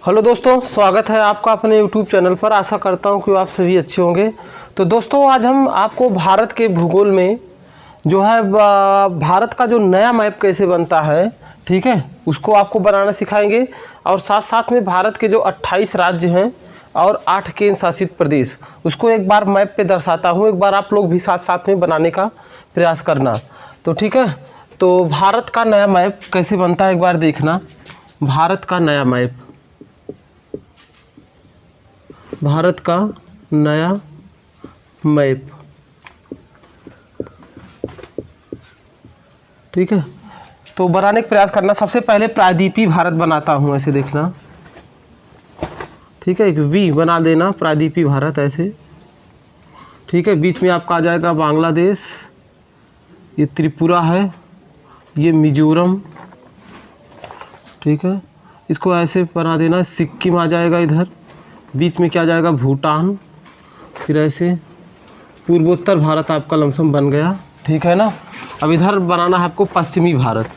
Hello दोस्तों, स्वागत है आपका अपने YouTube चैनल पर। आशा करता हूं कि आप सभी अच्छे होंगे। तो दोस्तों, आज हम आपको भारत के भूगोल में जो है भारत का जो नया मैप कैसे बनता है, ठीक है, उसको आपको बनाना सिखाएंगे। और साथ साथ में भारत के जो 28 राज्य हैं और 8 केंद्र शासित प्रदेश, उसको एक बार मैप पे दर्शाता हूँ। एक बार आप लोग भी साथ साथ में बनाने का प्रयास करना। तो ठीक है, तो भारत का नया मैप कैसे बनता है एक बार देखना। भारत का नया मैप, भारत का नया मैप, ठीक है। तो बनाने का प्रयास करना। सबसे पहले प्रायद्वीपीय भारत बनाता हूँ, ऐसे देखना, ठीक है। एक वी बना देना, प्रायद्वीपीय भारत ऐसे, ठीक है। बीच में आपका आ जाएगा बांग्लादेश, ये त्रिपुरा है, ये मिजोरम, ठीक है। इसको ऐसे बना देना। सिक्किम आ जाएगा इधर, बीच में क्या जाएगा भूटान, फिर ऐसे पूर्वोत्तर भारत आपका लमसम बन गया, ठीक है ना। अब इधर बनाना है आपको पश्चिमी भारत,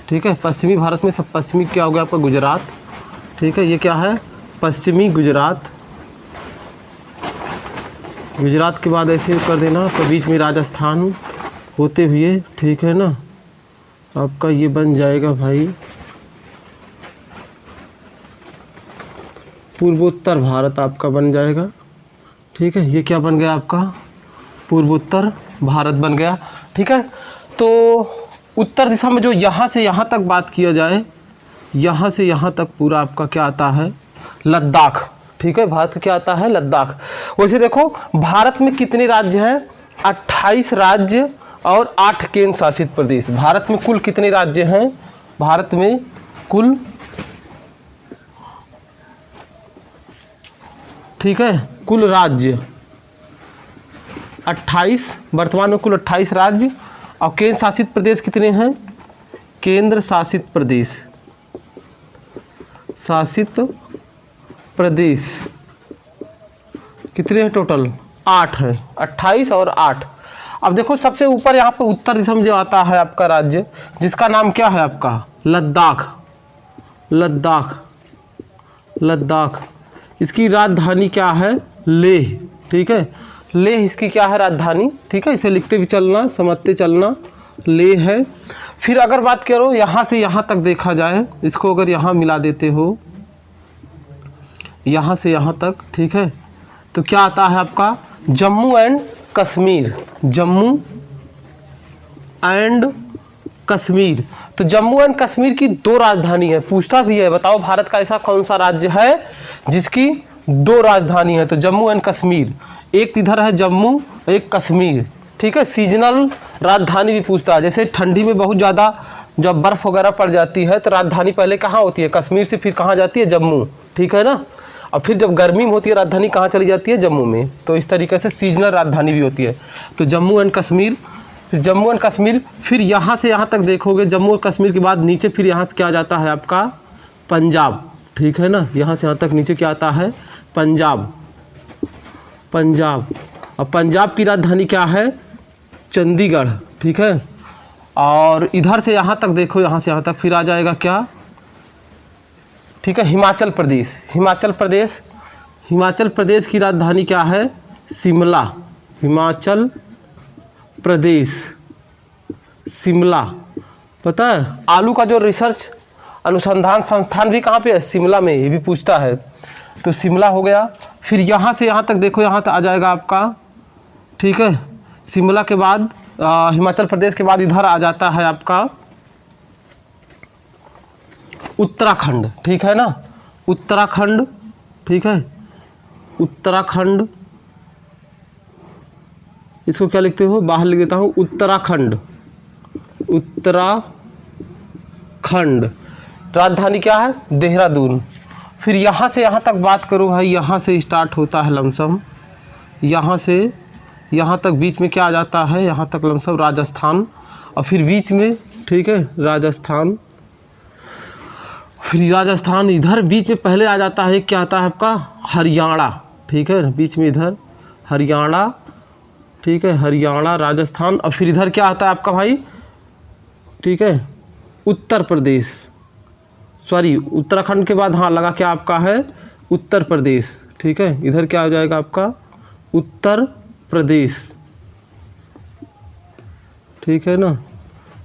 ठीक है। पश्चिमी भारत में सब पश्चिमी क्या हो गया आपका गुजरात, ठीक है। ये क्या है पश्चिमी गुजरात। गुजरात के बाद ऐसे कर देना, तो बीच में राजस्थान होते हुए, ठीक है ना, आपका ये बन जाएगा भाई पूर्वोत्तर भारत आपका बन जाएगा, ठीक है। ये क्या बन गया आपका पूर्वोत्तर भारत बन गया, ठीक है। तो उत्तर दिशा में जो यहाँ से यहाँ तक बात किया जाए, यहाँ से यहाँ तक पूरा आपका क्या आता है लद्दाख, ठीक है। भारत का क्या आता है लद्दाख। वैसे देखो भारत में कितने राज्य हैं, 28 राज्य और 8 केंद्र शासित प्रदेश। भारत में कुल कितने राज्य हैं, भारत में कुल, ठीक है, कुल राज्य 28, वर्तमान में कुल 28 राज्य। और केंद्र शासित प्रदेश कितने हैं, केंद्र शासित प्रदेश, शासित प्रदेश कितने हैं टोटल 8 हैं, 28 और 8। अब देखो सबसे ऊपर यहाँ पे उत्तर दिशा में जो आता है आपका राज्य, जिसका नाम क्या है आपका लद्दाख, लद्दाख, लद्दाख। इसकी राजधानी क्या है लेह, ठीक है। लेह इसकी क्या है राजधानी, ठीक है। इसे लिखते भी चलना, समझते चलना, लेह है। फिर अगर बात करो यहाँ से यहाँ तक देखा जाए, इसको अगर यहाँ मिला देते हो, यहाँ से यहाँ तक, ठीक है, तो क्या आता है आपका जम्मू एंड कश्मीर, जम्मू एंड कश्मीर। तो जम्मू एंड कश्मीर की 2 राजधानी है। पूछता भी है, बताओ भारत का ऐसा कौन सा राज्य है जिसकी 2 राजधानी है। तो जम्मू एंड कश्मीर, एक इधर है जम्मू, एक कश्मीर, ठीक है। सीजनल राजधानी भी पूछता है, जैसे ठंडी में बहुत ज़्यादा जब बर्फ़ वगैरह पड़ जाती है तो राजधानी पहले कहाँ होती है, कश्मीर से फिर कहाँ जाती है, जम्मू, ठीक है ना। और फिर जब गर्मी में होती है राजधानी कहाँ चली जाती है, जम्मू में। तो इस तरीके से सीजनल राजधानी भी होती है। तो जम्मू एंड कश्मीर, फिर जम्मू एंड कश्मीर, फिर यहाँ से यहाँ तक देखोगे जम्मू और कश्मीर के बाद नीचे फिर यहाँ से क्या जाता है आपका पंजाब, ठीक है ना। यहाँ से यहाँ तक नीचे क्या आता है पंजाब, पंजाब। और पंजाब की राजधानी क्या है चंडीगढ़, ठीक है। और इधर से यहाँ तक देखो, यहाँ से यहाँ तक फिर आ जाएगा क्या, ठीक है, हिमाचल प्रदेश, हिमाचल प्रदेश। हिमाचल प्रदेश की राजधानी क्या है शिमला, हिमाचल प्रदेश, शिमला। पता है आलू का जो रिसर्च अनुसंधान संस्थान भी कहाँ पे है, शिमला में, ये भी पूछता है। तो शिमला हो गया। फिर यहाँ से यहाँ तक देखो, यहाँ तक आ जाएगा आपका, ठीक है। शिमला के बाद हिमाचल प्रदेश के बाद इधर आ जाता है आपका उत्तराखंड, ठीक है ना, उत्तराखंड, ठीक है, उत्तराखंड। इसको क्या लिखते हो, बाहर लिख देता हूँ उत्तराखंड, उत्तराखंड। राजधानी क्या है देहरादून। फिर यहाँ से यहाँ तक बात करो भाई, यहाँ से स्टार्ट होता है लमसम, यहाँ से यहाँ तक बीच में क्या आ जाता है, यहाँ तक लमसम राजस्थान। और फिर बीच में, ठीक है, राजस्थान, फिर राजस्थान इधर बीच में पहले आ जाता है, क्या आता है आपका हरियाणा, ठीक है, बीच में इधर हरियाणा, ठीक है, हरियाणा, राजस्थान। और फिर इधर क्या आता है आपका भाई, ठीक है, उत्तर प्रदेश, सॉरी उत्तराखंड के बाद हाँ लगा क्या आपका है उत्तर प्रदेश, ठीक है। इधर क्या हो जाएगा आपका उत्तर प्रदेश, ठीक है ना,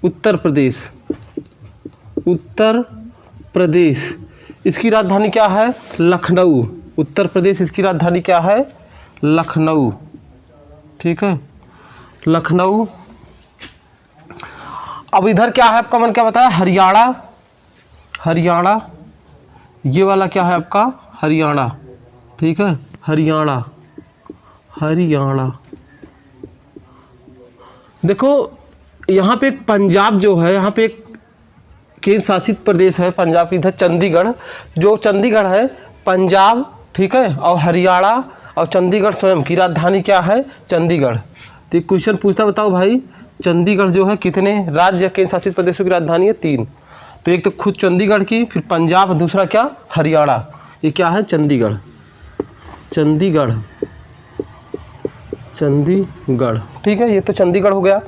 उत्तर प्रदेश, उत्तर प्रदेश। इसकी राजधानी क्या है लखनऊ, उत्तर प्रदेश इसकी राजधानी क्या है लखनऊ, ठीक है, लखनऊ। अब इधर क्या है आपका, मन क्या बताया हरियाणा, हरियाणा, ये वाला क्या है आपका हरियाणा, ठीक है, हरियाणा, हरियाणा। देखो यहाँ पे एक पंजाब जो है, यहाँ पे एक केंद्र शासित प्रदेश है पंजाब, इधर चंडीगढ़, जो चंडीगढ़ है पंजाब, ठीक है, और हरियाणा और चंडीगढ़ स्वयं की राजधानी क्या है चंडीगढ़। तो एक क्वेश्चन पूछता बताओ भाई चंडीगढ़ जो है कितने राज्य या केंद्र शासित प्रदेशों की राजधानी है 3। तो एक तो खुद चंडीगढ़ की, फिर पंजाब, दूसरा क्या हरियाणा, ये क्या है चंडीगढ़, चंडीगढ़, चंडीगढ़, ठीक है, ये तो चंडीगढ़ हो गया।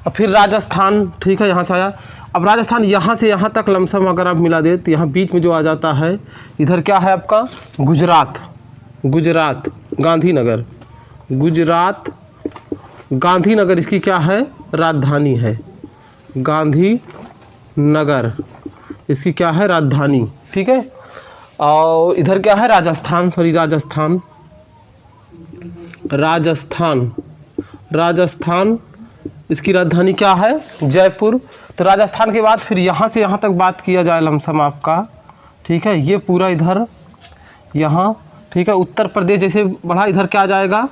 अब फिर राजस्थान, ठीक है, यहाँ से आया। अब राजस्थान यहाँ से यहाँ तक लमसम अगर आप मिला दे तो यहाँ बीच में जो आ जाता है इधर क्या है आपका गुजरात, गुजरात, गांधीनगर, गुजरात, गांधीनगर इसकी क्या है राजधानी है, गांधीनगर इसकी क्या है राजधानी, ठीक है। और इधर क्या है राजस्थान, सॉरी राजस्थान, राजस्थान, राजस्थान इसकी राजधानी क्या है जयपुर। तो राजस्थान के बाद फिर यहाँ से यहाँ तक बात किया जाए लमसम आपका, ठीक है, ये पूरा इधर यहाँ, ठीक है, उत्तर प्रदेश जैसे बढ़ा इधर क्या आ जाएगा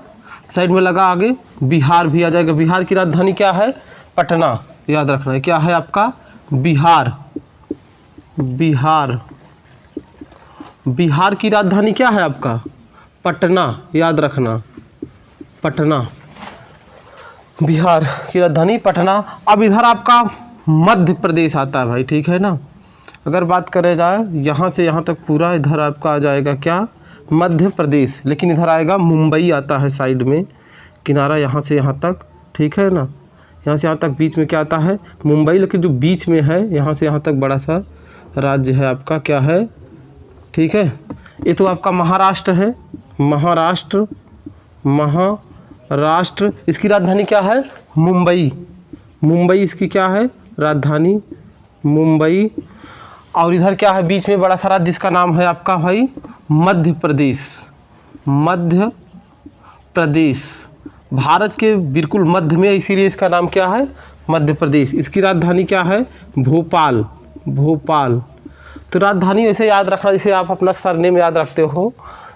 साइड में लगा आगे बिहार भी आ जाएगा। बिहार की राजधानी क्या है पटना, याद रखना है क्या है आपका बिहार, बिहार, बिहार की राजधानी क्या है आपका पटना, याद रखना पटना, बिहार की राजधानी पटना। अब इधर आपका मध्य प्रदेश आता है भाई, ठीक है ना। अगर बात करें जाए यहाँ से यहाँ तक पूरा इधर आपका आ जाएगा क्या मध्य प्रदेश, लेकिन इधर आएगा मुंबई आता है साइड में किनारा यहाँ से यहाँ तक, ठीक है ना, यहाँ से यहाँ तक बीच में क्या आता है मुंबई, लेकिन जो बीच में है यहाँ से यहाँ तक बड़ा सा राज्य है आपका क्या है, ठीक है, ये तो आपका महाराष्ट्र है, महाराष्ट्र, महाराष्ट्र इसकी राजधानी क्या है मुंबई, मुंबई इसकी क्या है राजधानी मुंबई। और इधर क्या है बीच में बड़ा सा राज्य जिसका नाम है आपका भाई मध्य प्रदेश, मध्य प्रदेश, भारत के बिल्कुल मध्य में, इसीलिए इसका नाम क्या है मध्य प्रदेश। इसकी राजधानी क्या है भोपाल, भोपाल। तो राजधानी वैसे याद रखना जैसे आप अपना सरनेम याद रखते हो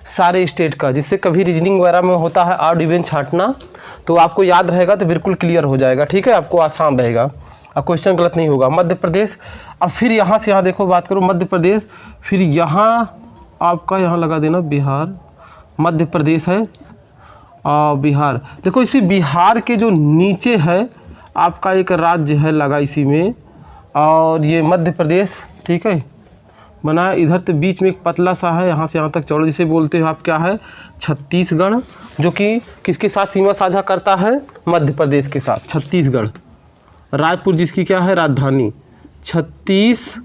सारे स्टेट का, जिससे कभी रीजनिंग वगैरह में होता है ऑड इवन छांटना तो आपको याद रहेगा तो बिल्कुल क्लियर हो जाएगा, ठीक है, आपको आसान रहेगा और क्वेश्चन गलत नहीं होगा। मध्य प्रदेश। अब फिर यहाँ से यहाँ देखो बात करो मध्य प्रदेश, फिर यहाँ आपका यहाँ लगा देना बिहार, मध्य प्रदेश है और बिहार। देखो इसी बिहार के जो नीचे है आपका एक राज्य है लगा इसी में, और ये मध्य प्रदेश, ठीक है, बना इधर तो बीच में एक पतला सा है यहाँ से यहाँ तक चौड़ा, जिसे बोलते हो आप क्या है छत्तीसगढ़, जो कि किसके साथ सीमा साझा करता है मध्य प्रदेश के साथ, छत्तीसगढ़। रायपुर जिसकी क्या है राजधानी छत्तीसगढ़,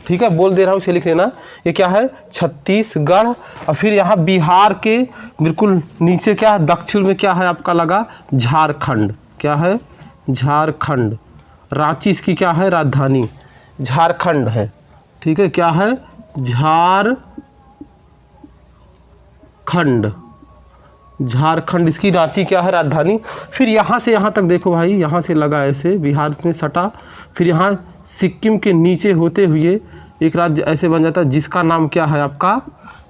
ठीक है, बोल दे रहा हूँ इसे लिख लेना, ये क्या है छत्तीसगढ़। और फिर यहाँ बिहार के बिल्कुल नीचे क्या है दक्षिण में क्या है आपका लगा झारखंड, क्या है झारखंड। रांची इसकी क्या है राजधानी झारखंड है, ठीक है, क्या है झारखंड, झारखंड इसकी रांची क्या है राजधानी। फिर यहाँ से यहाँ तक देखो भाई, यहाँ से लगा ऐसे बिहार में सटा, फिर यहाँ सिक्किम के नीचे होते हुए एक राज्य ऐसे बन जाता है जिसका नाम क्या है आपका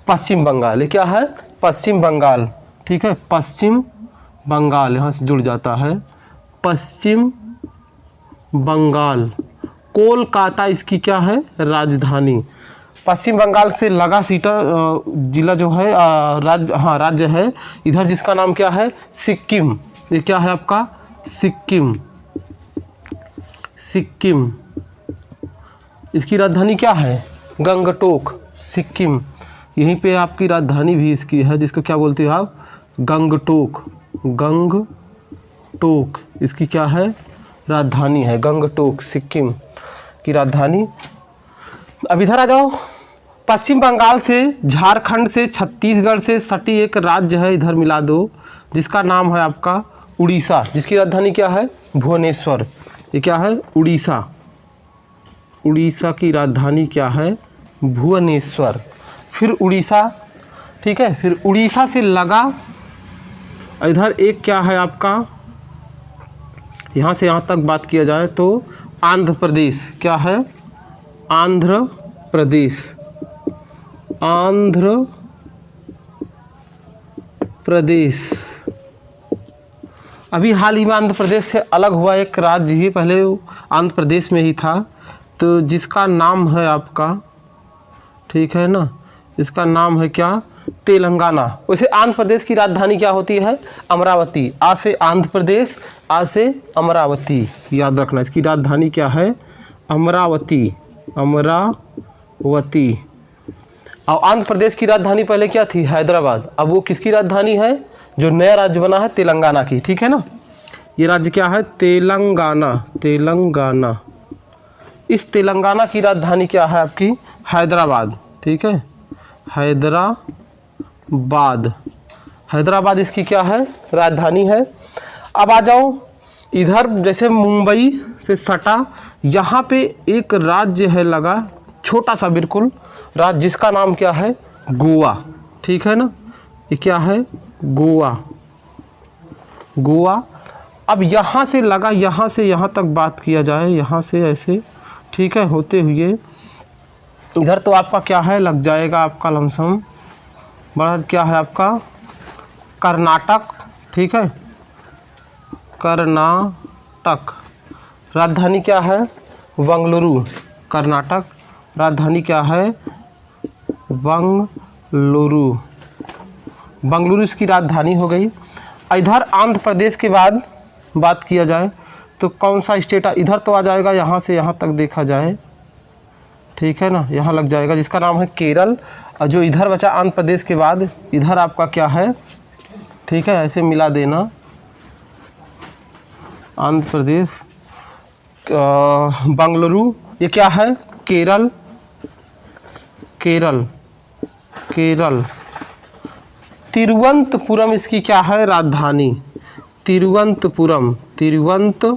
पश्चिम बंगाल। ये क्या है पश्चिम बंगाल, ठीक है, पश्चिम बंगाल यहाँ से जुड़ जाता है पश्चिम बंगाल। कोलकाता इसकी क्या है राजधानी। पश्चिम बंगाल से लगा सीटा जिला जो है राज्य, हाँ राज्य है इधर जिसका नाम क्या है सिक्किम। ये क्या है आपका सिक्किम, सिक्किम इसकी राजधानी क्या है गंगटोक, सिक्किम। यहीं पे आपकी राजधानी भी इसकी है जिसको क्या बोलते हो आप गंगटोक, गंगटोक इसकी क्या है राजधानी है गंगटोक, सिक्किम की राजधानी। अब इधर आ जाओ, पश्चिम बंगाल से, झारखंड से, छत्तीसगढ़ से सटी एक राज्य है, इधर मिला दो, जिसका नाम है आपका उड़ीसा, जिसकी राजधानी क्या है? भुवनेश्वर। ये क्या है? उड़ीसा। उड़ीसा की राजधानी क्या है? भुवनेश्वर। फिर उड़ीसा, ठीक है, फिर उड़ीसा से लगा इधर एक क्या है आपका, यहाँ से यहाँ तक बात किया जाए तो आंध्र प्रदेश। क्या है? आंध्र प्रदेश। आंध्र प्रदेश अभी हाल ही में आंध्र प्रदेश से अलग हुआ एक राज्य ही, पहले आंध्र प्रदेश में ही था, तो जिसका नाम है आपका, ठीक है ना, इसका नाम है क्या? तेलंगाना। वैसे आंध्र प्रदेश की राजधानी क्या होती है? अमरावती। आ से आंध्र प्रदेश, आ से अमरावती, याद रखना। इसकी राजधानी क्या है? अमरावती। अमरावती। और आंध्र प्रदेश की राजधानी पहले क्या थी? हैदराबाद। अब वो किसकी राजधानी है? जो नया राज्य बना है तेलंगाना की, ठीक है ना। ये राज्य क्या है? तेलंगाना। तेलंगाना। इस तेलंगाना की राजधानी क्या है आपकी? हैदराबाद, ठीक है, हैदराबाद। हैदराबाद इसकी क्या है? राजधानी है। अब आ जाओ इधर, जैसे मुंबई से सटा, यहाँ पे एक राज्य है लगा, छोटा सा बिल्कुल राज्य, जिसका नाम क्या है? गोवा, ठीक है ना। ये क्या है? गोवा। गोवा। अब यहाँ से लगा, यहाँ से यहाँ तक बात किया जाए, यहाँ से ऐसे, ठीक है, होते हुए इधर तो आपका क्या है? लग जाएगा आपका लमसम बड़ा, क्या है आपका? कर्नाटक, ठीक है, कर्नाटक। राजधानी क्या है? बंगलुरु। कर्नाटक। राजधानी क्या है? बंगलुरु। बंगलुरु इसकी राजधानी हो गई। इधर आंध्र प्रदेश के बाद बात किया जाए तो कौन सा स्टेट है? इधर तो आ जाएगा, यहाँ से यहाँ तक देखा जाए, ठीक है ना, यहाँ लग जाएगा, जिसका नाम है केरल। और जो इधर बचा आंध्र प्रदेश के बाद, इधर आपका क्या है? ठीक है, ऐसे मिला देना, आंध्र प्रदेश, बंगलुरु, ये क्या है? केरल। केरल। केरल। तिरुवनंतपुरम इसकी क्या है? राजधानी। तिरुवनंतपुरम। तिरुवनंतपुरम।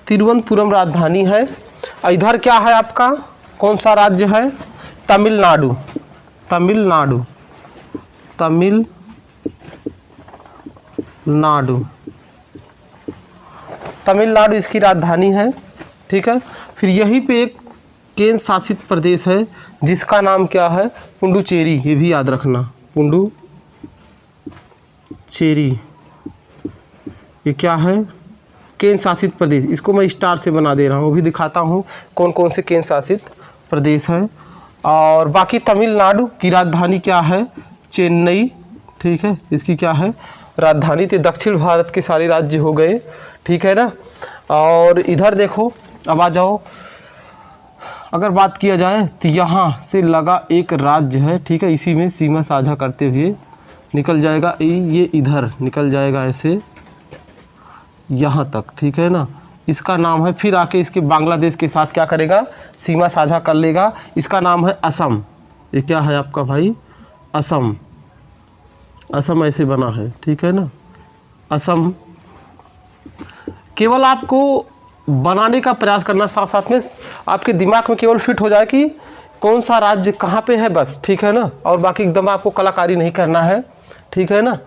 तिरुवनंतपुरम राजधानी है। इधर क्या है आपका? कौन सा राज्य है? तमिलनाडु। तमिलनाडु। तमिलनाडु। तमिलनाडु इसकी राजधानी है, ठीक है। फिर यहीं पे एक केंद्र शासित प्रदेश है, जिसका नाम क्या है? पुडुचेरी। ये भी याद रखना, पुडुचेरी। ये क्या है? केंद्र शासित प्रदेश। इसको मैं स्टार से बना दे रहा हूँ, वो भी दिखाता हूँ कौन कौन से केंद्र शासित प्रदेश हैं। और बाकी तमिलनाडु की राजधानी क्या है? चेन्नई, ठीक है, इसकी क्या है? राजधानी। तो दक्षिण भारत के सारे राज्य हो गए, ठीक है ना। और इधर देखो, अब आ जाओ, अगर बात किया जाए तो यहाँ से लगा एक राज्य है, ठीक है, इसी में सीमा साझा करते हुए निकल जाएगा, ये इधर निकल जाएगा ऐसे यहाँ तक, ठीक है ना। इसका नाम है, फिर आके इसके बांग्लादेश के साथ क्या करेगा? सीमा साझा कर लेगा। इसका नाम है असम। ये क्या है आपका भाई? असम। असम ऐसे बना है, ठीक है ना, असम। केवल आपको बनाने का प्रयास करना, साथ साथ में आपके दिमाग में केवल फिट हो जाए कि कौन सा राज्य कहाँ पे है, बस, ठीक है ना। और बाकी एकदम आपको कलाकारी नहीं करना है, ठीक है ना,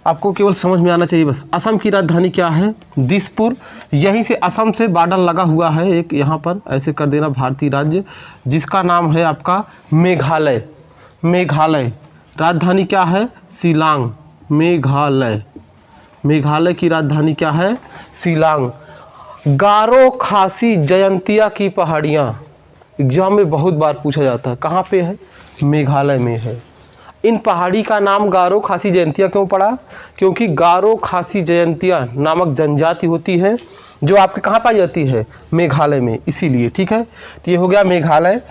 आपको केवल समझ में आना चाहिए बस। असम की राजधानी क्या है? दिसपुर। यहीं से असम से बॉर्डर लगा हुआ है एक, यहाँ पर ऐसे कर देना, भारतीय राज्य, जिसका नाम है आपका मेघालय। मेघालय। राजधानी क्या है? शिलांग। मेघालय। मेघालय की राजधानी क्या है? शिलांग। गारो खासी जयंतिया की पहाड़ियाँ एग्जाम में बहुत बार पूछा जाता है, कहाँ पे है? मेघालय में है। इन पहाड़ी का नाम गारो खासी जयंतिया क्यों पड़ा? क्योंकि गारो खासी जयंतिया नामक जनजाति होती है जो आपके कहाँ पाई जाती है? मेघालय में, इसीलिए, ठीक है। तो ये हो गया मेघालय।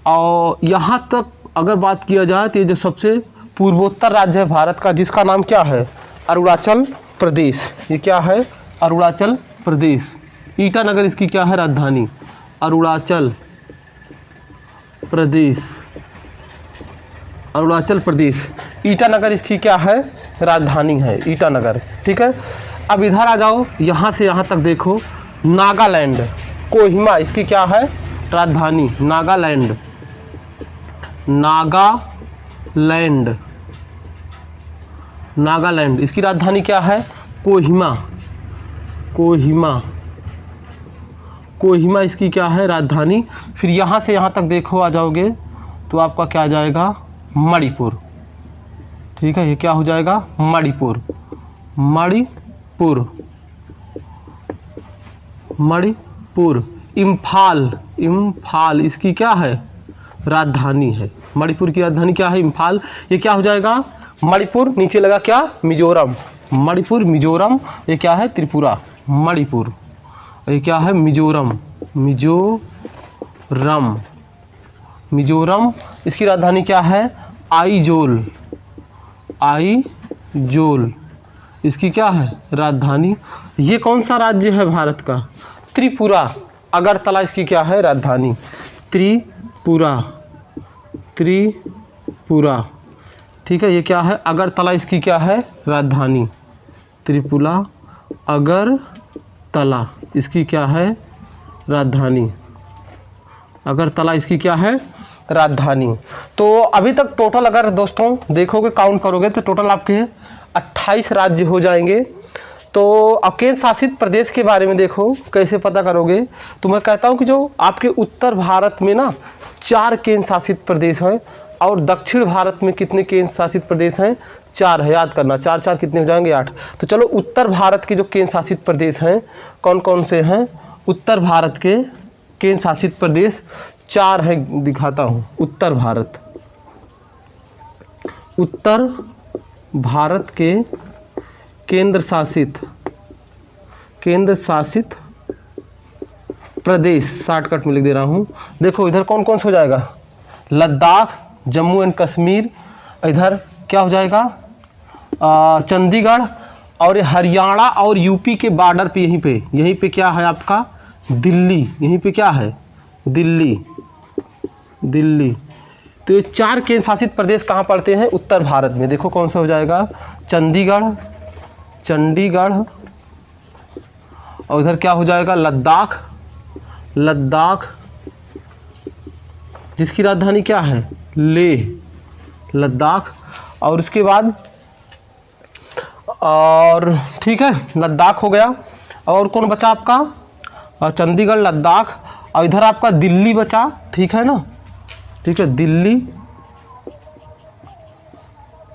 और यहाँ तक अगर बात किया जाए तो ये जो सबसे पूर्वोत्तर राज्य है भारत का, जिसका नाम क्या है? अरुणाचल प्रदेश। ये क्या है? अरुणाचल प्रदेश। ईटानगर इसकी क्या है? राजधानी। अरुणाचल प्रदेश, अरुणाचल प्रदेश। ईटानगर इसकी क्या है, राजधानी है, ईटानगर। ठीक है, अब इधर आ जाओ, यहाँ से यहाँ तक देखो, नागालैंड, कोहिमा इसकी क्या है, राजधानी, नागालैंड, नागालैंड, नागालैंड इसकी राजधानी क्या है, कोहिमा, कोहिमा, कोहिमा इसकी क्या है, राजधानी। फिर यहाँ से यहाँ तक देखो आ जाओगे तो आपका क्या आ जाएगा, मणिपुर। ठीक है, ये क्या हो जाएगा, मणिपुर, मणिपुर, मणिपुर। इम्फाल, इम्फाल इसकी क्या है, राजधानी है, मणिपुर की राजधानी क्या है, इम्फाल। ये क्या हो जाएगा, मणिपुर। नीचे लगा क्या, मिजोरम, मणिपुर, मिजोरम। ये क्या है, त्रिपुरा, मणिपुर। ये क्या है, मिजोरम, मिजोरम, मिजोरम इसकी राजधानी क्या है, आइजोल, आइजोल इसकी क्या है, राजधानी। ये कौन सा राज्य है भारत का, त्रिपुरा, अगरतला इसकी क्या है, राजधानी, त्रिपुरा, त्रिपुरा। ठीक है, ये क्या है, अगरतला इसकी क्या है, राजधानी, त्रिपुरा, अगरतला इसकी क्या है, राजधानी, अगरतला इसकी क्या है, राजधानी। तो अभी तक टोटल अगर दोस्तों देखोगे, काउंट करोगे तो टोटल आपके 28 राज्य हो जाएंगे। तो अब केंद्र शासित प्रदेश के बारे में देखो कैसे पता करोगे। तो मैं कहता हूँ कि जो आपके उत्तर भारत में ना 4 केंद्र शासित प्रदेश हैं, और दक्षिण भारत में कितने केंद्र शासित प्रदेश हैं, 4 है। याद करना, 4 4 कितने हो जाएंगे, 8। तो चलो उत्तर भारत के जो केंद्र शासित प्रदेश हैं कौन कौन से हैं, उत्तर भारत के केंद्र शासित प्रदेश 4 हैं, दिखाता हूँ। उत्तर भारत, उत्तर भारत के केंद्र शासित प्रदेश, शॉर्टकट में लिख दे रहा हूँ। देखो इधर कौन कौन से हो जाएगा, लद्दाख, जम्मू एंड कश्मीर, इधर क्या हो जाएगा, चंडीगढ़, और हरियाणा और यूपी के बॉर्डर पे, यहीं पे क्या है आपका, दिल्ली, यहीं पे क्या है, दिल्ली, दिल्ली। तो ये 4 केंद्र शासित प्रदेश कहाँ पड़ते हैं, उत्तर भारत में। देखो कौन सा हो जाएगा, चंडीगढ़, चंडीगढ़, और इधर क्या हो जाएगा, लद्दाख, लद्दाख जिसकी राजधानी क्या है, लेह, लद्दाख। और उसके बाद और ठीक है, लद्दाख हो गया, और कौन बचा आपका, चंडीगढ़, लद्दाख, और इधर आपका दिल्ली बचा। ठीक है ना, ठीक है, दिल्ली,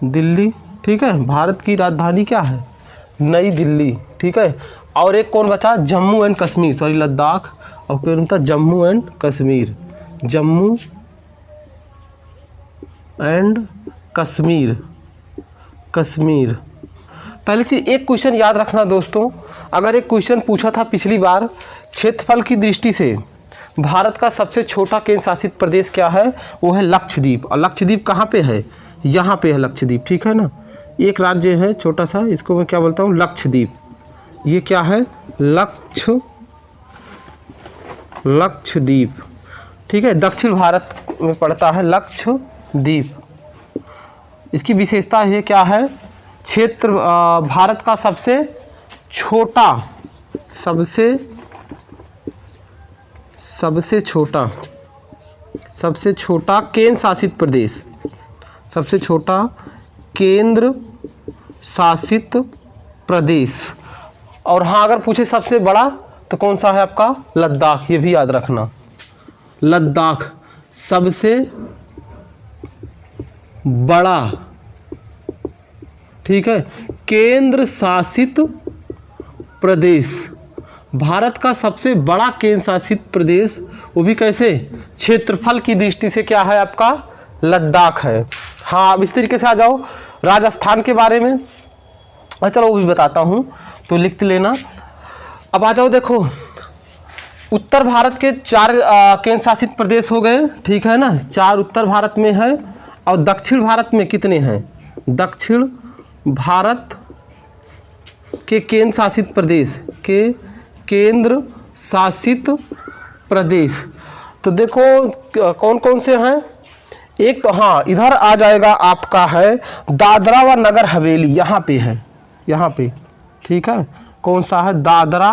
दिल्ली। ठीक है, भारत की राजधानी क्या है, नई दिल्ली। ठीक है, और एक कौन बचा, जम्मू एंड कश्मीर, सॉरी लद्दाख, और कौन था, जम्मू एंड कश्मीर, जम्मू एंड कश्मीर, कश्मीर। पहली चीज़ एक क्वेश्चन याद रखना दोस्तों, अगर एक क्वेश्चन पूछा था पिछली बार, क्षेत्रफल की दृष्टि से भारत का सबसे छोटा केंद्र शासित प्रदेश क्या है, वो है लक्षद्वीप। और लक्षद्वीप कहाँ पे है, यहाँ पे है लक्षद्वीप। ठीक है ना, एक राज्य है छोटा सा, इसको मैं क्या बोलता हूँ, लक्षद्वीप। ये क्या है, लक्षद्वीप। ठीक है, दक्षिण भारत में पड़ता है लक्षद्वीप। इसकी विशेषता है क्या है, क्षेत्र भारत का सबसे छोटा, सबसे छोटा केंद्र शासित प्रदेश, सबसे छोटा केंद्र शासित प्रदेश। और हाँ, अगर पूछे सबसे बड़ा तो कौन सा है आपका, लद्दाख। ये भी याद रखना, लद्दाख सबसे बड़ा, ठीक है, केंद्र शासित प्रदेश। भारत का सबसे बड़ा केंद्र शासित प्रदेश, वो भी कैसे, क्षेत्रफल की दृष्टि से क्या है आपका, लद्दाख है। हाँ, अब इस तरीके से आ जाओ राजस्थान के बारे में, चलो वो भी बताता हूँ, तो लिख लेना। अब आ जाओ, देखो उत्तर भारत के 4 केंद्र शासित प्रदेश हो गए। ठीक है ना, 4 उत्तर भारत में है, और दक्षिण भारत में कितने हैं, दक्षिण भारत के केंद्र शासित प्रदेश के केंद्र शासित प्रदेश। तो देखो कौन कौन से हैं, एक तो हाँ इधर आ जाएगा आपका है दादरा व नगर हवेली, यहाँ पे है, यहाँ पे, ठीक है। कौन सा है, दादरा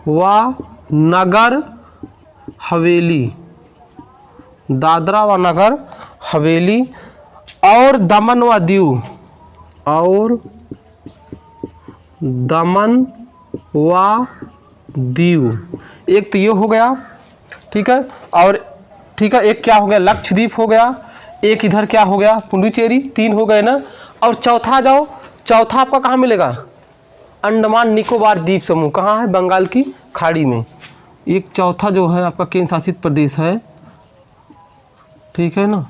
व नगर हवेली, दादरा व नगर हवेली, और दमन व दीव, और दमन व दीव, एक तो ये हो गया, ठीक है। और ठीक है, एक क्या हो गया, लक्षद्वीप हो गया, एक इधर क्या हो गया, पुडुचेरी, 3 हो गए ना। और चौथा जाओ, चौथा आपका कहाँ मिलेगा, अंडमान निकोबार द्वीप समूह, कहाँ है, बंगाल की खाड़ी में। एक चौथा जो है आपका केंद्र शासित प्रदेश है, ठीक है ना,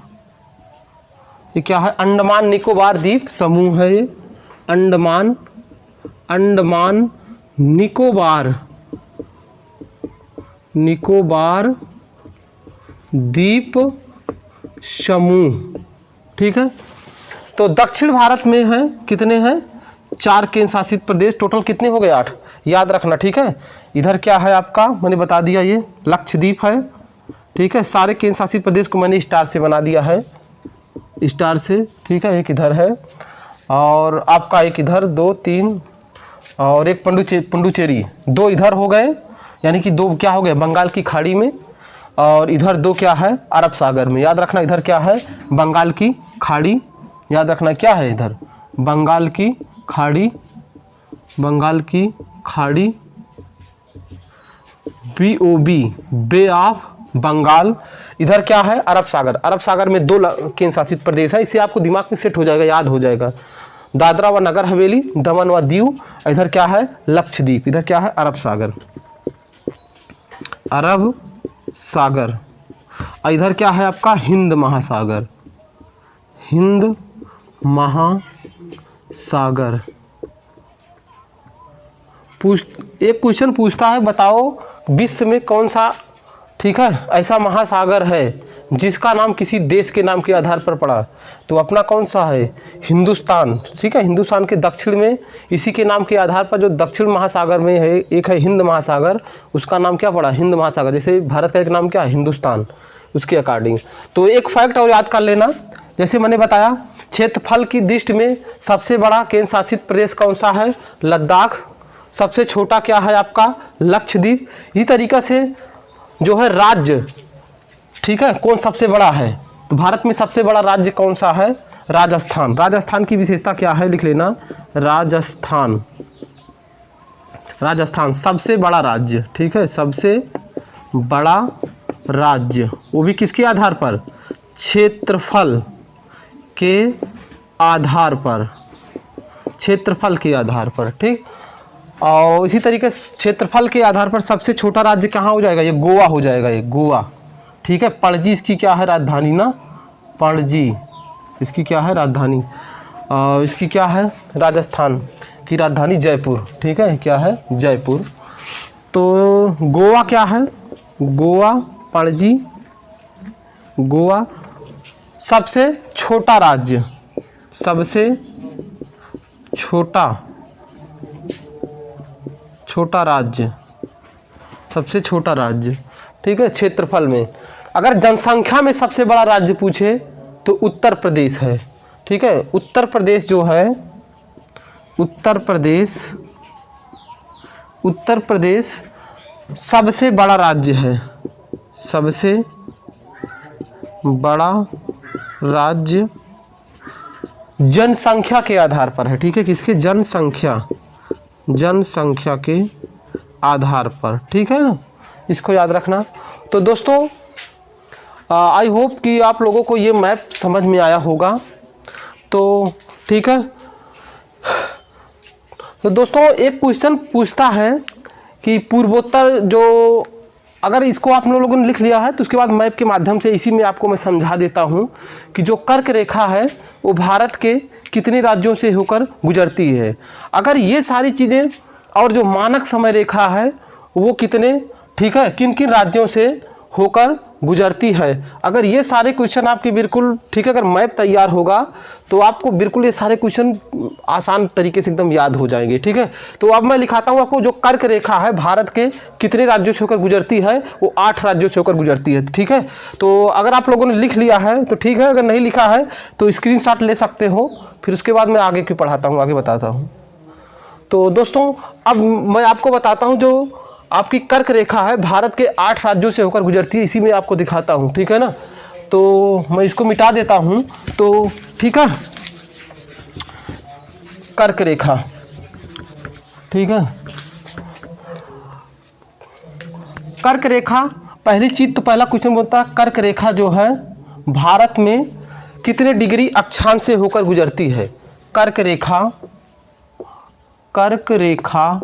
ये क्या है, अंडमान निकोबार द्वीप समूह है ये, अंडमान निकोबार द्वीप समूह, ठीक है। तो दक्षिण भारत में है, कितने हैं, 4 केंद्र शासित प्रदेश, टोटल कितने हो गए, 8, याद रखना, ठीक है। इधर क्या है आपका, मैंने बता दिया, ये लक्षद्वीप है, ठीक है। सारे केंद्र शासित प्रदेश को मैंने स्टार से बना दिया है, स्टार से, ठीक है। एक इधर है, और आपका एक इधर, 2 3, और एक पुडुचेरी, 2 इधर हो गए, यानी कि 2 क्या हो गए, बंगाल की खाड़ी में, और इधर 2 क्या है, अरब सागर में। याद रखना, इधर क्या है, बंगाल की खाड़ी, याद रखना क्या है इधर, बंगाल की खाड़ी, BOB, बे ऑफ बंगाल। इधर क्या है, अरब सागर, अरब सागर में 2 केंद्र शासित प्रदेश है, इससे आपको दिमाग में सेट हो जाएगा, याद हो जाएगा, दादरा व नगर हवेली, दमन व दीव। इधर क्या है, लक्षद्वीप, इधर क्या है, अरब सागर, और इधर क्या है आपका, हिंद महासागर, एक क्वेश्चन पूछता है, बताओ विश्व में कौन सा, ठीक है, ऐसा महासागर है जिसका नाम किसी देश के नाम के आधार पर पड़ा, तो अपना कौन सा है, हिंदुस्तान, ठीक है। हिंदुस्तान के दक्षिण में इसी के नाम के आधार पर जो दक्षिण महासागर में है, एक है हिंद महासागर, उसका नाम क्या पड़ा, हिंद महासागर। जैसे भारत का एक नाम क्या है, हिंदुस्तान, उसके अकॉर्डिंग। तो एक फैक्ट और याद कर लेना, जैसे मैंने बताया, क्षेत्रफल की दृष्टि में सबसे बड़ा केंद्र शासित प्रदेश कौन सा है, लद्दाख। सबसे छोटा क्या है आपका, लक्षद्वीप। इसी तरीक़े से जो है राज्य, ठीक है, कौन सबसे बड़ा है, तो भारत में सबसे बड़ा राज्य कौन सा है, राजस्थान। राजस्थान की विशेषता क्या है, लिख लेना, राजस्थान सबसे बड़ा राज्य, ठीक है, सबसे बड़ा राज्य, वो भी किसके आधार पर, क्षेत्रफल के आधार पर, ठीक। और इसी तरीके से क्षेत्रफल के आधार पर सबसे छोटा राज्य कहाँ हो जाएगा, ये गोवा हो जाएगा, ये गोवा, ठीक है। पणजी इसकी क्या है, राजधानी ना, पणजी इसकी क्या है, राजधानी, इसकी क्या है, राजस्थान की राजधानी जयपुर, ठीक है, क्या है, जयपुर। तो गोवा क्या है, गोवा, पणजी, गोवा सबसे छोटा राज्य, सबसे छोटा राज्य, सबसे छोटा राज्य, ठीक है, क्षेत्रफल में। अगर जनसंख्या में सबसे बड़ा राज्य पूछे तो उत्तर प्रदेश है, ठीक है। उत्तर प्रदेश जो है, उत्तर प्रदेश सबसे बड़ा राज्य है, सबसे बड़ा राज्य जनसंख्या के आधार पर है, ठीक है, किसके, जनसंख्या के आधार पर, ठीक है ना, इसको याद रखना। तो दोस्तों आई होप कि आप लोगों को ये मैप समझ में आया होगा, तो ठीक है। तो दोस्तों एक क्वेश्चन पूछता है कि पूर्वोत्तर, जो अगर इसको आप लोगों ने लिख लिया है तो उसके बाद मैप के माध्यम से इसी में आपको मैं समझा देता हूँ कि जो कर्क रेखा है वो भारत के कितने राज्यों से होकर गुजरती है। अगर ये सारी चीज़ें और जो मानक समय रेखा है वो कितने, ठीक है, किन किन राज्यों से होकर गुजरती है। अगर ये सारे क्वेश्चन आपके बिल्कुल ठीक है, अगर मैप तैयार होगा तो आपको बिल्कुल ये सारे क्वेश्चन आसान तरीके से एकदम याद हो जाएंगे। ठीक है, तो अब मैं लिखाता हूँ आपको, जो कर्क रेखा है भारत के कितने राज्यों से होकर गुजरती है, वो 8 राज्यों से होकर गुजरती है। ठीक है, तो अगर आप लोगों ने लिख लिया है तो ठीक है, अगर नहीं लिखा है तो स्क्रीनशॉट ले सकते हो, फिर उसके बाद मैं आगे क्यों पढ़ाता हूँ, आगे बताता हूँ। तो दोस्तों अब मैं आपको बताता हूँ, जो आपकी कर्क रेखा है भारत के 8 राज्यों से होकर गुजरती है, इसी में आपको दिखाता हूँ। ठीक है ना, तो मैं इसको मिटा देता हूँ। तो ठीक है, कर्क रेखा, ठीक है, कर्क रेखा, पहली चीज तो पहला क्वेश्चन बोलता है कर्क रेखा जो है भारत में कितने डिग्री अक्षांश से होकर गुजरती है। कर्क रेखा, कर्क रेखा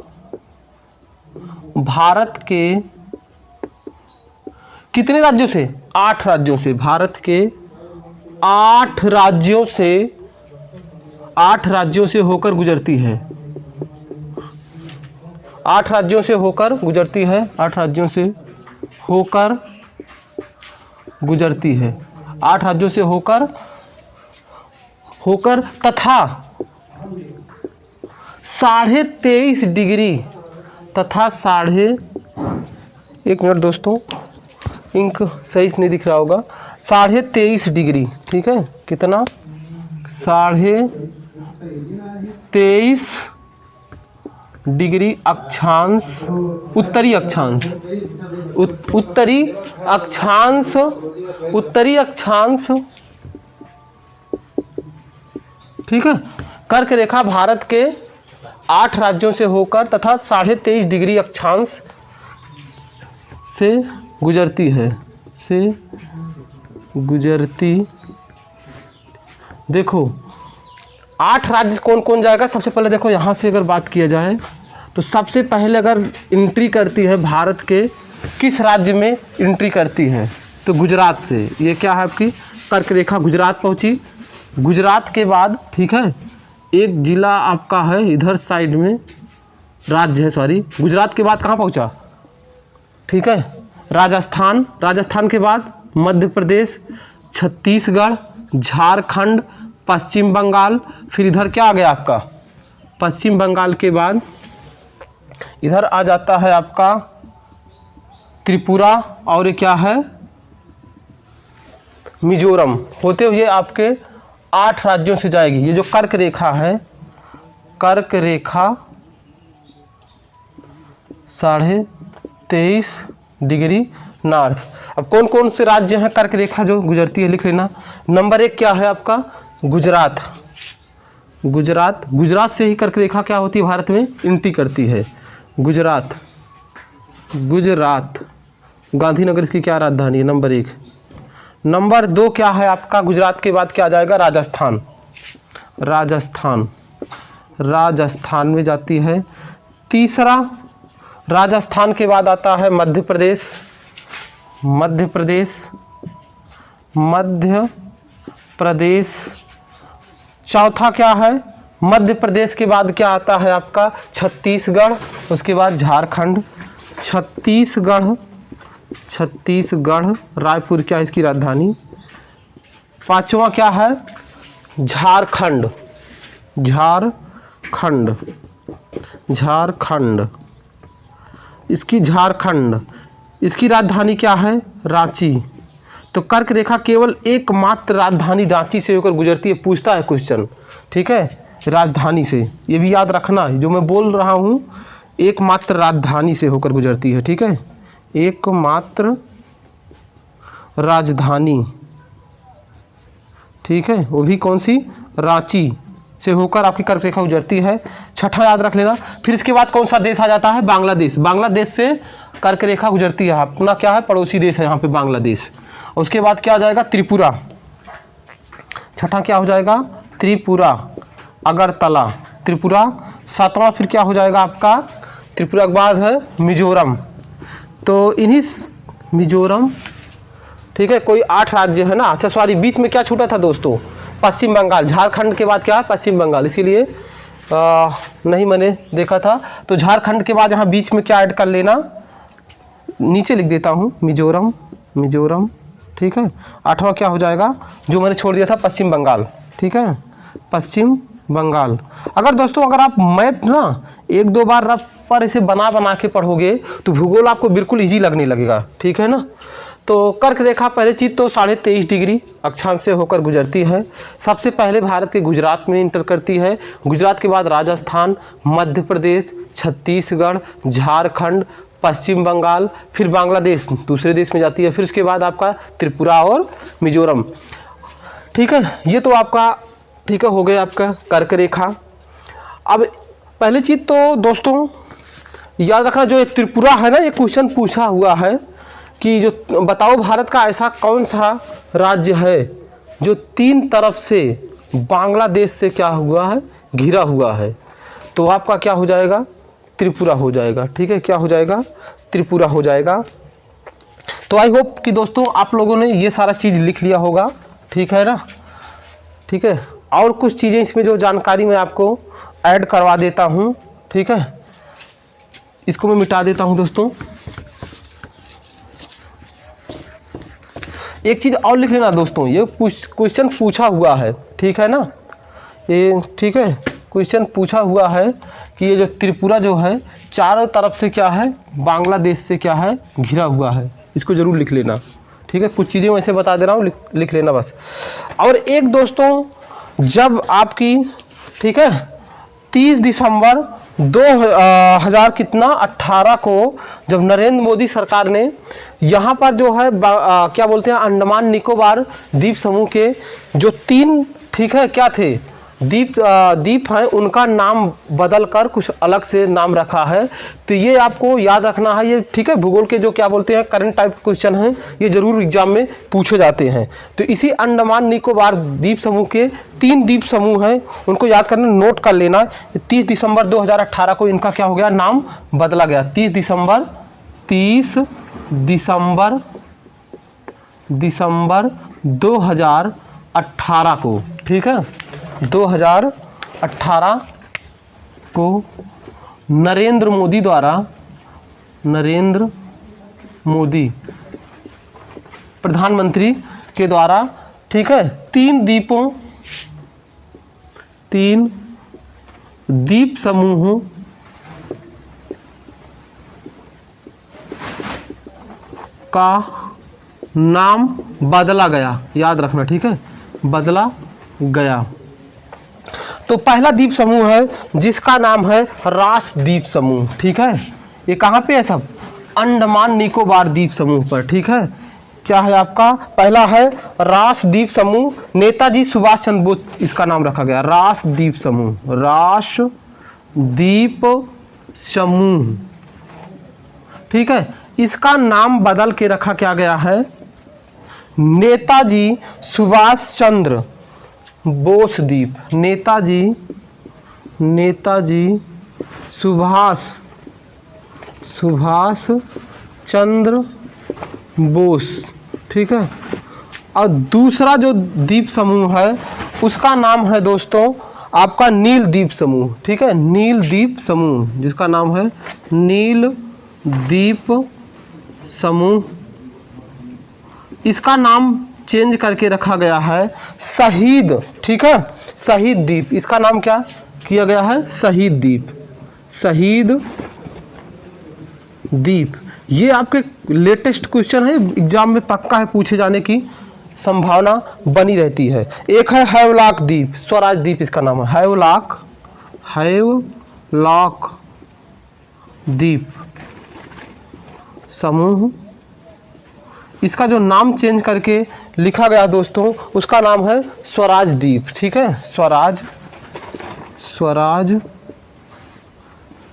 भारत के कितने राज्यों से, 8 राज्यों से, भारत के 8 राज्यों से, 8 राज्यों से होकर गुजरती है, 8 राज्यों से होकर गुजरती है, 8 राज्यों से होकर गुजरती है, 8 राज्यों से होकर तथा 23.5 डिग्री तथा एक मिनट दोस्तों, इंक सही से नहीं दिख रहा होगा, 23.5 डिग्री, ठीक है, कितना, 23.5 डिग्री अक्षांश, उत्तरी अक्षांश, उत्तरी अक्षांश, उत्तरी अक्षांश, ठीक है, कर्क रेखा भारत के 8 राज्यों से होकर तथा 23.5 डिग्री अक्षांश से गुजरती है, से गुजरती। देखो 8 राज्य कौन कौन जाएगा, सबसे पहले देखो यहाँ से अगर बात किया जाए तो सबसे पहले अगर एंट्री करती है भारत के किस राज्य में एंट्री करती है, तो गुजरात से। ये क्या है आपकी कर्क रेखा, गुजरात पहुँची। गुजरात के बाद ठीक है, एक जिला आपका है इधर साइड में, राज्य है सॉरी, गुजरात के बाद कहाँ पहुँचा, ठीक है, राजस्थान, राजस्थान के बाद मध्य प्रदेश, छत्तीसगढ़, झारखंड, पश्चिम बंगाल, फिर इधर क्या आ गया आपका, पश्चिम बंगाल के बाद इधर आ जाता है आपका त्रिपुरा, और ये क्या है, मिजोरम, होते हुए आपके 8 राज्यों से जाएगी। ये जो कर्क रेखा है, कर्क रेखा 23.5 डिग्री नॉर्थ। अब कौन कौन से राज्य हैं कर्क रेखा जो गुजरती है, लिख लेना। नंबर 1 क्या है आपका, गुजरात, गुजरात, गुजरात से ही कर्क रेखा क्या होती है, भारत में एंट्री करती है। गुजरात, गुजरात, गांधीनगर इसकी क्या राजधानी है, नंबर 1। नंबर 2 क्या है आपका, गुजरात के बाद क्या आ जाएगा, राजस्थान, राजस्थान, राजस्थान में जाती है। तीसरा, राजस्थान के बाद आता है मध्य प्रदेश, मध्य प्रदेश, मध्य प्रदेश। चौथा क्या है, मध्य प्रदेश के बाद क्या आता है आपका, छत्तीसगढ़, उसके बाद झारखंड, छत्तीसगढ़, छत्तीसगढ़, रायपुर क्या है इसकी राजधानी। पांचवा क्या है, झारखंड, झारखंड, झारखंड, इसकी झारखंड, इसकी राजधानी क्या है, रांची। तो कर्क रेखा केवल एकमात्र राजधानी रांची से होकर गुजरती है, पूछता है क्वेश्चन, ठीक है, राजधानी से, ये भी याद रखना, जो मैं बोल रहा हूँ एकमात्र राजधानी से होकर गुजरती है, ठीक है, एकमात्र राजधानी, ठीक है, वो भी कौन सी, रांची से होकर आपकी कर्क रेखा गुजरती है। छठा याद रख लेना। फिर इसके बाद कौन सा देश आ जाता है, बांग्लादेश, बांग्लादेश से कर्क रेखा गुजरती है, अपना क्या है, पड़ोसी देश है यहाँ पे बांग्लादेश। उसके बाद क्या आ जाएगा, त्रिपुरा, छठा क्या हो जाएगा, त्रिपुरा, अगरतला, त्रिपुरा। सातवां फिर क्या हो जाएगा आपका, त्रिपुरा के बाद है मिजोरम। तो इन्हीं मिजोरम, ठीक है, कोई 8 राज्य है ना। अच्छा सॉरी, बीच में क्या छूटा था दोस्तों, पश्चिम बंगाल, झारखंड के बाद क्या है, पश्चिम बंगाल, इसीलिए नहीं मैंने देखा था। तो झारखंड के बाद यहाँ बीच में क्या ऐड कर लेना, नीचे लिख देता हूँ, मिजोरम, मिजोरम, ठीक है। 8वां क्या हो जाएगा जो मैंने छोड़ दिया था, पश्चिम बंगाल, ठीक है, पश्चिम बंगाल। अगर दोस्तों अगर आप मैप ना 1-2 बार आप पर इसे बना के पढ़ोगे तो भूगोल आपको बिल्कुल इजी लगने लगेगा, ठीक है ना। तो कर्क रेखा पहले चीज़ तो 23.5 डिग्री अक्षांश से होकर गुजरती है। सबसे पहले भारत के गुजरात में इंटर करती है। गुजरात के बाद राजस्थान, मध्य प्रदेश, छत्तीसगढ़, झारखंड, पश्चिम बंगाल, फिर बांग्लादेश दूसरे देश में जाती है, फिर उसके बाद आपका त्रिपुरा और मिजोरम, ठीक है। ये तो आपका ठीक है हो गया आपका कर्क रेखा। अब पहली चीज़ तो दोस्तों याद रखना, जो ये त्रिपुरा है ना, ये क्वेश्चन पूछा हुआ है कि जो बताओ भारत का ऐसा कौन सा राज्य है जो 3 तरफ से बांग्लादेश से क्या हुआ है, घिरा हुआ है। तो आपका क्या हो जाएगा, त्रिपुरा हो जाएगा, ठीक है। क्या हो जाएगा, त्रिपुरा हो जाएगा। तो आई होप कि दोस्तों आप लोगों ने ये सारा चीज़ लिख लिया होगा, ठीक है ना, ठीक है। और कुछ चीज़ें इसमें जो जानकारी मैं आपको ऐड करवा देता हूँ, ठीक है। इसको मैं मिटा देता हूँ दोस्तों। एक चीज़ और लिख लेना दोस्तों, ये क्वेश्चन पूछा हुआ है, ठीक है ना, ये ठीक है क्वेश्चन पूछा हुआ है कि ये जो त्रिपुरा जो है चारों तरफ से क्या है, बांग्लादेश से क्या है, घिरा हुआ है। इसको ज़रूर लिख लेना, ठीक है। कुछ चीज़ें वैसे बता दे रहा हूँ, लिख लेना बस। और एक दोस्तों जब आपकी ठीक है 30 दिसंबर 2018 को जब नरेंद्र मोदी सरकार ने यहाँ पर जो है क्या बोलते हैं, अंडमान निकोबार द्वीप समूह के जो 3 ठीक है क्या थे द्वीप हैं, उनका नाम बदल कर कुछ अलग से नाम रखा है। तो ये आपको याद रखना है, ये ठीक है भूगोल के जो क्या बोलते हैं करंट टाइप क्वेश्चन हैं, ये जरूर एग्जाम में पूछे जाते हैं। तो इसी अंडमान निकोबार द्वीप समूह के 3 द्वीप समूह हैं, उनको याद करना, नोट कर लेना। 30 दिसंबर 2018 को इनका क्या हो गया, नाम बदला गया। 30 दिसंबर 2018 को, ठीक है, 2018 को नरेंद्र मोदी प्रधानमंत्री के द्वारा, ठीक है, 3 द्वीप समूहों का नाम बदला गया, याद रखना, ठीक है, बदला गया। तो पहला द्वीप समूह है जिसका नाम है रास द्वीप समूह, ठीक है। ये कहाँ पे है सब, अंडमान निकोबार द्वीप समूह पर, ठीक है। क्या है आपका, पहला है रास द्वीप समूह, नेताजी सुभाष चंद्र बोस इसका नाम रखा गया, रास द्वीप समूह, रास द्वीप समूह, ठीक है। इसका नाम बदल के रखा क्या गया है, नेताजी सुभाष चंद्र बोस द्वीप, नेताजी सुभाष चंद्र बोस, ठीक है। और दूसरा जो द्वीप समूह है उसका नाम है दोस्तों आपका नील द्वीप समूह, ठीक है, नील द्वीप समूह, जिसका नाम है नील द्वीप समूह। इसका नाम चेंज करके रखा गया है शहीद, ठीक है, शहीद द्वीप। इसका नाम क्या किया गया है, शहीद द्वीप, शहीद द्वीप। ये आपके लेटेस्ट क्वेश्चन है, एग्जाम में पक्का है पूछे जाने की संभावना बनी रहती है। एक है हैवलॉक द्वीप, स्वराज द्वीप इसका नाम है, हैवलॉक द्वीप समूह। इसका जो नाम चेंज करके लिखा गया दोस्तों उसका नाम है स्वराज द्वीप, ठीक है, स्वराज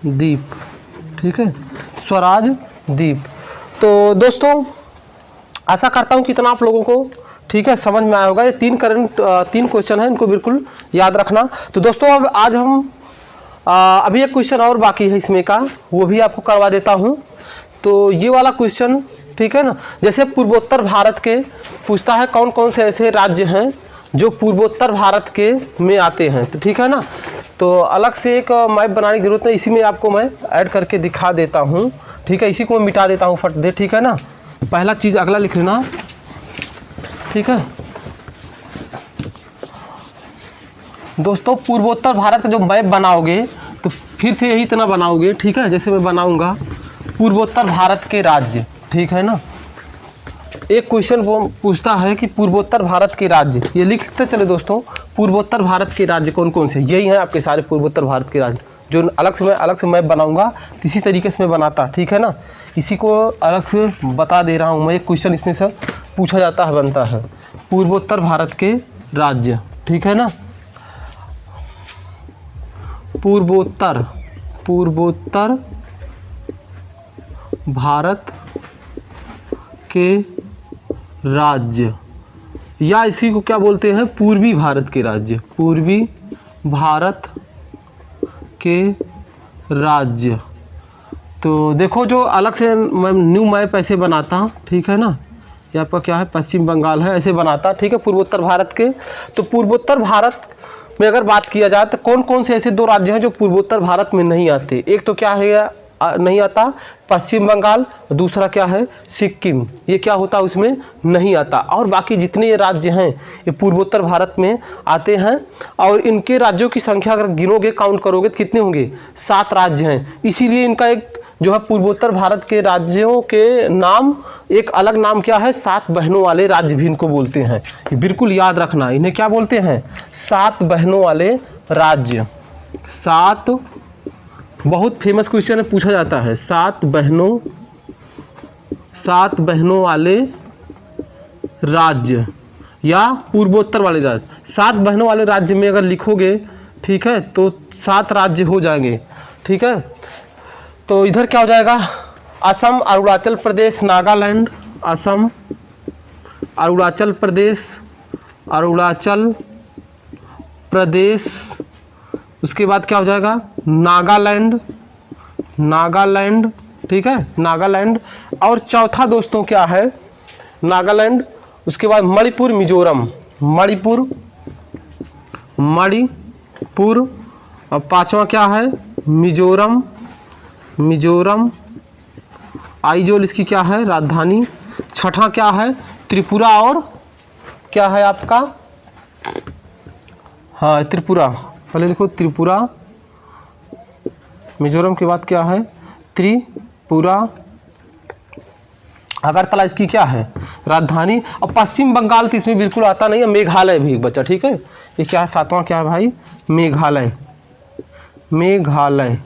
द्वीप, ठीक है, स्वराज द्वीप। तो दोस्तों आशा करता हूँ कितना आप लोगों को ठीक है समझ में आया होगा। ये 3 क्वेश्चन हैं, इनको बिल्कुल याद रखना। तो दोस्तों अब आज हम अभी एक क्वेश्चन और बाकी है इसमें का, वो भी आपको करवा देता हूँ। तो ये वाला क्वेश्चन ठीक है ना, जैसे पूर्वोत्तर भारत के पूछता है कौन कौन से ऐसे राज्य हैं जो पूर्वोत्तर भारत के में आते हैं, तो ठीक है ना। तो अलग से एक मैप बनाने की जरूरत नहीं, इसी में आपको मैं ऐड करके दिखा देता हूँ, ठीक है। इसी को मैं मिटा देता हूँ फट दे, ठीक है ना। पहला चीज अगला लिख लेना, ठीक है दोस्तों। पूर्वोत्तर भारत का जो मैप बनाओगे तो फिर से यही इतना बनाओगे, ठीक है, जैसे मैं बनाऊंगा पूर्वोत्तर भारत के राज्य, ठीक है ना। एक क्वेश्चन वो पूछता है कि पूर्वोत्तर भारत के राज्य, ये लिखते चले दोस्तों, पूर्वोत्तर भारत के राज्य कौन कौन से, यही हैं आपके सारे पूर्वोत्तर भारत के राज्य। जो अलग से मैप बनाऊंगा इसी तरीके से मैं बनाता, ठीक है ना, इसी को अलग से बता दे रहा हूँ मैं। एक क्वेश्चन इसमें से पूछा जाता है, बनता है पूर्वोत्तर भारत के राज्य, ठीक है ना। पूर्वोत्तर भारत के राज्य, या इसी को क्या बोलते हैं, पूर्वी भारत के राज्य, पूर्वी भारत के राज्य। तो देखो जो अलग से मैं न्यू मैप ऐसे बनाता, ठीक है ना, यहाँ पर क्या है, पश्चिम बंगाल है, ऐसे बनाता, ठीक है, पूर्वोत्तर भारत के। तो पूर्वोत्तर भारत में अगर बात किया जाए तो कौन कौन से ऐसे दो राज्य हैं जो पूर्वोत्तर भारत में नहीं आते। एक तो क्या है नहीं आता, पश्चिम बंगाल, दूसरा क्या है, सिक्किम, ये क्या होता है उसमें नहीं आता। और बाकी जितने ये राज्य हैं ये पूर्वोत्तर भारत में आते हैं, और इनके राज्यों की संख्या अगर गिनोगे, काउंट करोगे तो कितने होंगे, 7 राज्य हैं। इसीलिए इनका एक जो है पूर्वोत्तर भारत के राज्यों के नाम, एक अलग नाम क्या है, 7 बहनों वाले राज्य भी इनको बोलते हैं। ये बिल्कुल याद रखना, इन्हें क्या बोलते हैं, 7 बहनों वाले राज्य। 7 बहुत फेमस क्वेश्चन है, पूछा जाता है, 7 बहनों वाले राज्य या पूर्वोत्तर वाले राज्य। 7 बहनों वाले राज्य में अगर लिखोगे, ठीक है, तो 7 राज्य हो जाएंगे, ठीक है। तो इधर क्या हो जाएगा, असम, अरुणाचल प्रदेश, नागालैंड, असम, अरुणाचल प्रदेश, उसके बाद क्या हो जाएगा, नागालैंड, ठीक है, नागालैंड। और चौथा दोस्तों क्या है, नागालैंड, उसके बाद मणिपुर, मिजोरम, मणिपुर, और पांचवा क्या है, मिजोरम, आइजोल इसकी क्या है, राजधानी। छठा क्या है, त्रिपुरा, और क्या है आपका, हाँ त्रिपुरा, पहले लिखो त्रिपुरा, मिजोरम के बाद क्या है, त्रिपुरा, अगरतला इसकी क्या है, राजधानी। और पश्चिम बंगाल तो इसमें बिल्कुल आता नहीं है, मेघालय भी एक बच्चा, ठीक है। ये क्या है, 7वां क्या है भाई, मेघालय।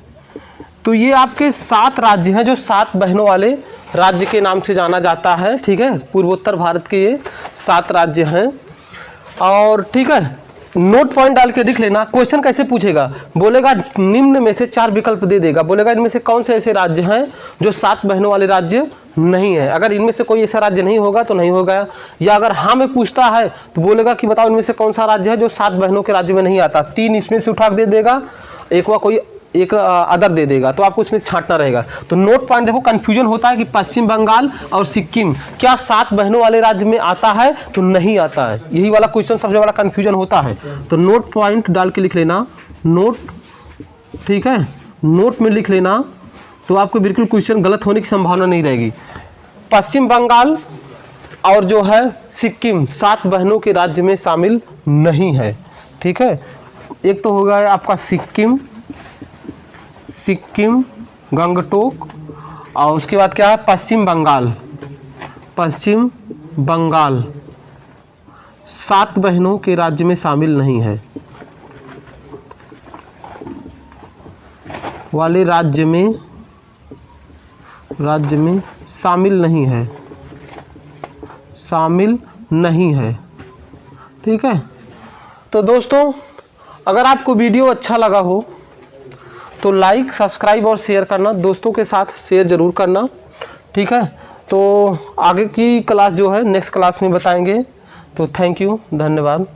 तो ये आपके 7 राज्य हैं जो 7 बहनों वाले राज्य के नाम से जाना जाता है, ठीक है। पूर्वोत्तर भारत के ये 7 राज्य हैं। और ठीक है, नोट पॉइंट डाल के लिख लेना। क्वेश्चन कैसे पूछेगा, बोलेगा निम्न में से 4 विकल्प दे देगा, बोलेगा इनमें से कौन से ऐसे राज्य हैं जो 7 बहनों वाले राज्य नहीं है। अगर इनमें से कोई ऐसा राज्य नहीं होगा तो नहीं होगा, या अगर हाँ में पूछता है तो बोलेगा कि बताओ इनमें से कौन सा राज्य है जो 7 बहनों के राज्य में नहीं आता। 3 इसमें से उठा दे देगा, एक अदर दे देगा, तो आपको इसमें छांटना रहेगा। तो नोट पॉइंट देखो, कंफ्यूजन होता है कि पश्चिम बंगाल और सिक्किम क्या 7 बहनों वाले राज्य में आता है, तो नहीं आता है। यही वाला क्वेश्चन सबसे बड़ा कंफ्यूजन होता है। तो नोट पॉइंट डाल के लिख लेना, नोट, ठीक है, नोट में लिख लेना, तो आपको बिल्कुल क्वेश्चन गलत होने की संभावना नहीं रहेगी। पश्चिम बंगाल और जो है सिक्किम 7 बहनों के राज्य में शामिल नहीं है, ठीक है। एक तो होगा आपका सिक्किम, गंगटोक, और उसके बाद क्या है पश्चिम बंगाल 7 बहनों के राज्य में शामिल नहीं है, वाले राज्य में शामिल नहीं है, ठीक है। तो दोस्तों, अगर आपको वीडियो अच्छा लगा हो तो लाइक, सब्सक्राइब और शेयर करना, दोस्तों के साथ शेयर ज़रूर करना, ठीक है। तो आगे की क्लास जो है नेक्स्ट क्लास में बताएंगे। तो थैंक यू, धन्यवाद।